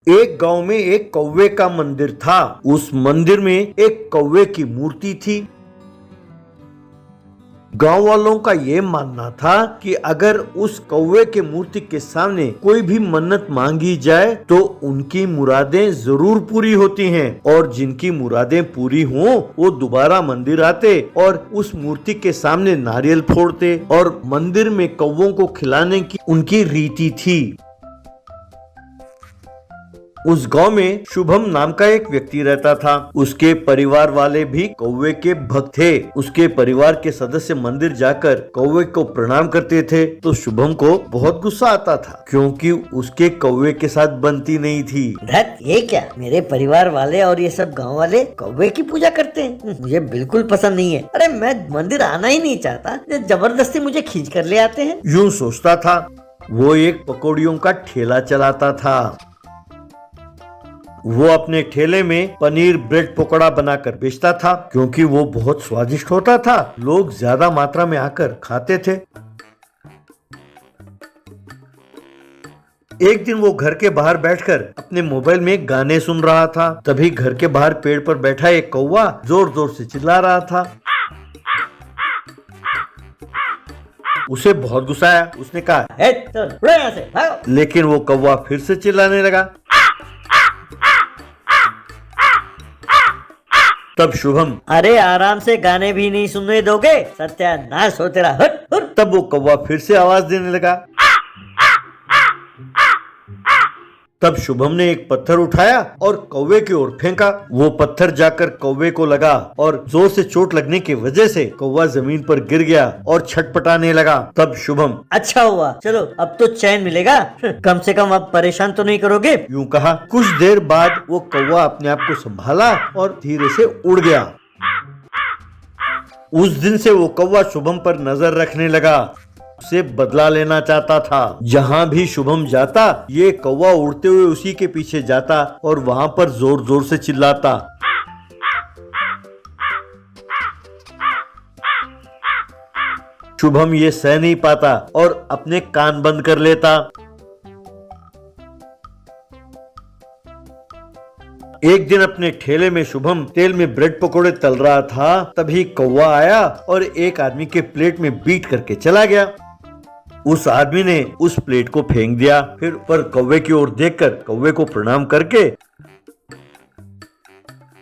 एक गांव में एक कौवे का मंदिर था। उस मंदिर में एक कौवे की मूर्ति थी। गांव वालों का ये मानना था कि अगर उस कौवे के मूर्ति के सामने कोई भी मन्नत मांगी जाए तो उनकी मुरादें जरूर पूरी होती हैं, और जिनकी मुरादें पूरी हों वो दोबारा मंदिर आते और उस मूर्ति के सामने नारियल फोड़ते, और मंदिर में कौवों को खिलाने की उनकी रीति थी। उस गांव में शुभम नाम का एक व्यक्ति रहता था। उसके परिवार वाले भी कौवे के भक्त थे। उसके परिवार के सदस्य मंदिर जाकर कौवे को प्रणाम करते थे तो शुभम को बहुत गुस्सा आता था, क्योंकि उसके कौवे के साथ बनती नहीं थी। धत, ये क्या, मेरे परिवार वाले और ये सब गांव वाले कौवे की पूजा करते हैं, मुझे बिल्कुल पसंद नहीं है। अरे मैं मंदिर आना ही नहीं चाहता, जबरदस्ती मुझे खींच कर ले आते हैं। यूं सोचता था। वो एक पकौड़ियों का ठेला चलाता था। वो अपने ठेले में पनीर ब्रेड पकौड़ा बनाकर बेचता था, क्योंकि वो बहुत स्वादिष्ट होता था। लोग ज्यादा मात्रा में आकर खाते थे। एक दिन वो घर के बाहर बैठकर अपने मोबाइल में गाने सुन रहा था। तभी घर के बाहर पेड़ पर बैठा एक कौवा जोर जोर से चिल्ला रहा था। उसे बहुत गुस्सा आया। उसने कहा, उड़ो यहाँ से, भागो। लेकिन वो कौवा फिर से चिल्लाने लगा। तब शुभम, अरे आराम से गाने भी नहीं सुनने दोगे, सत्यानाश हो तेरा, हट हट। तब वो कौवा फिर से आवाज देने लगा। तब शुभम ने एक पत्थर उठाया और कौवे की ओर फेंका। वो पत्थर जाकर कौवे को लगा और जोर से चोट लगने की वजह से कौवा जमीन पर गिर गया और छटपटाने लगा। तब शुभम, अच्छा हुआ, चलो अब तो चैन मिलेगा, कम से कम अब परेशान तो नहीं करोगे। यूं कहा। कुछ देर बाद वो कौवा अपने आप को संभाला और धीरे से उड़ गया। उस दिन से वो कौवा शुभम पर नजर रखने लगा, उसे बदला लेना चाहता था। जहाँ भी शुभम जाता ये कौवा उड़ते हुए उसी के पीछे जाता और वहाँ पर जोर जोर से चिल्लाता। शुभम ये सह नहीं पाता और अपने कान बंद कर लेता। एक दिन अपने ठेले में शुभम तेल में ब्रेड पकोड़े तल रहा था। तभी कौवा आया और एक आदमी के प्लेट में बीट करके चला गया। उस आदमी ने उस प्लेट को फेंक दिया। फिर पर कौवे की ओर देखकर कौवे को प्रणाम करके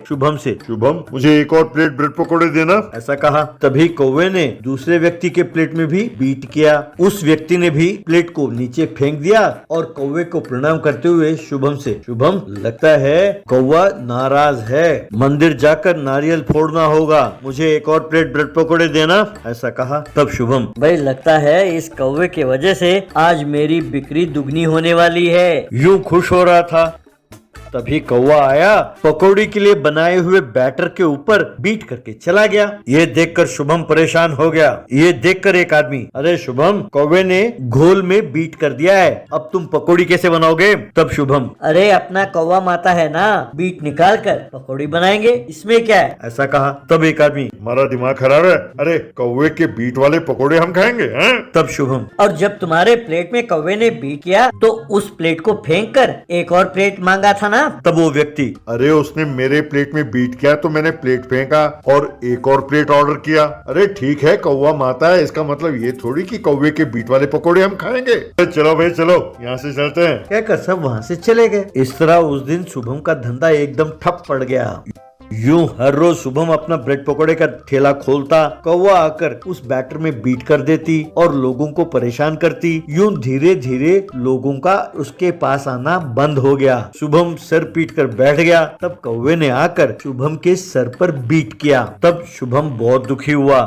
शुभम से, शुभम मुझे एक और प्लेट ब्रेड पकोड़े देना, ऐसा कहा। तभी कौवे ने दूसरे व्यक्ति के प्लेट में भी बीट किया। उस व्यक्ति ने भी प्लेट को नीचे फेंक दिया और कौवे को प्रणाम करते हुए शुभम से, शुभम लगता है कौवा नाराज है, मंदिर जाकर नारियल फोड़ना होगा, मुझे एक और प्लेट ब्रेड पकोड़े देना, ऐसा कहा। तब शुभम, भाई लगता है इस कौवे की वजह से आज मेरी बिक्री दुगनी होने वाली है, यूं खुश हो रहा था। तभी कौवा आया, पकौड़ी के लिए बनाए हुए बैटर के ऊपर बीट करके चला गया। ये देखकर शुभम परेशान हो गया। ये देखकर एक आदमी, अरे शुभम, कौवे ने घोल में बीट कर दिया है, अब तुम पकौड़ी कैसे बनाओगे? तब शुभम, अरे अपना कौवा माता है ना, बीट निकाल कर पकौड़ी बनाएंगे, इसमें क्या है, ऐसा कहा। तब एक आदमी, हमारा दिमाग खराब है, अरे कौवे के बीट वाले पकोड़े हम खाएंगे हैं? तब शुभम, और जब तुम्हारे प्लेट में कौवे ने बीट किया तो उस प्लेट को फेंक कर एक और प्लेट मांगा था ना। तब वो व्यक्ति, अरे उसने मेरे प्लेट में बीट किया तो मैंने प्लेट फेंका और एक और प्लेट ऑर्डर किया। अरे ठीक है, कौवा माता है, इसका मतलब ये थोड़ी कि कौवे के बीट वाले पकोड़े हम खाएंगे। चलो भाई चलो, यहाँ से चलते हैं, कहकर सब वहाँ से चले गए। इस तरह उस दिन शुभम का धंधा एकदम ठप पड़ गया। यूं हर रोज शुभम अपना ब्रेड पकोड़े का ठेला खोलता, कौवा आकर उस बैटर में बीट कर देती और लोगों को परेशान करती। यूं धीरे धीरे लोगों का उसके पास आना बंद हो गया। शुभम सर पीट कर बैठ गया। तब कौवे ने आकर शुभम के सर पर बीट किया। तब शुभम बहुत दुखी हुआ।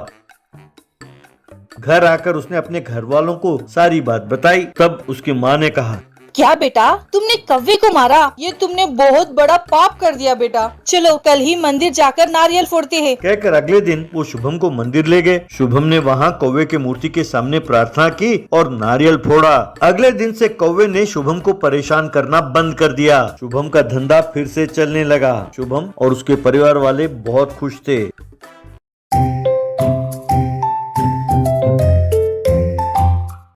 घर आकर उसने अपने घर वालों को सारी बात बताई। तब उसकी माँ ने कहा, क्या बेटा, तुमने कौवे को मारा? ये तुमने बहुत बड़ा पाप कर दिया बेटा। चलो कल ही मंदिर जाकर नारियल फोड़ते हैं। कहकर अगले दिन वो शुभम को मंदिर ले गए। शुभम ने वहाँ कौवे के मूर्ति के सामने प्रार्थना की और नारियल फोड़ा। अगले दिन से कौवे ने शुभम को परेशान करना बंद कर दिया। शुभम का धंधा फिर से चलने लगा। शुभम और उसके परिवार वाले बहुत खुश थे।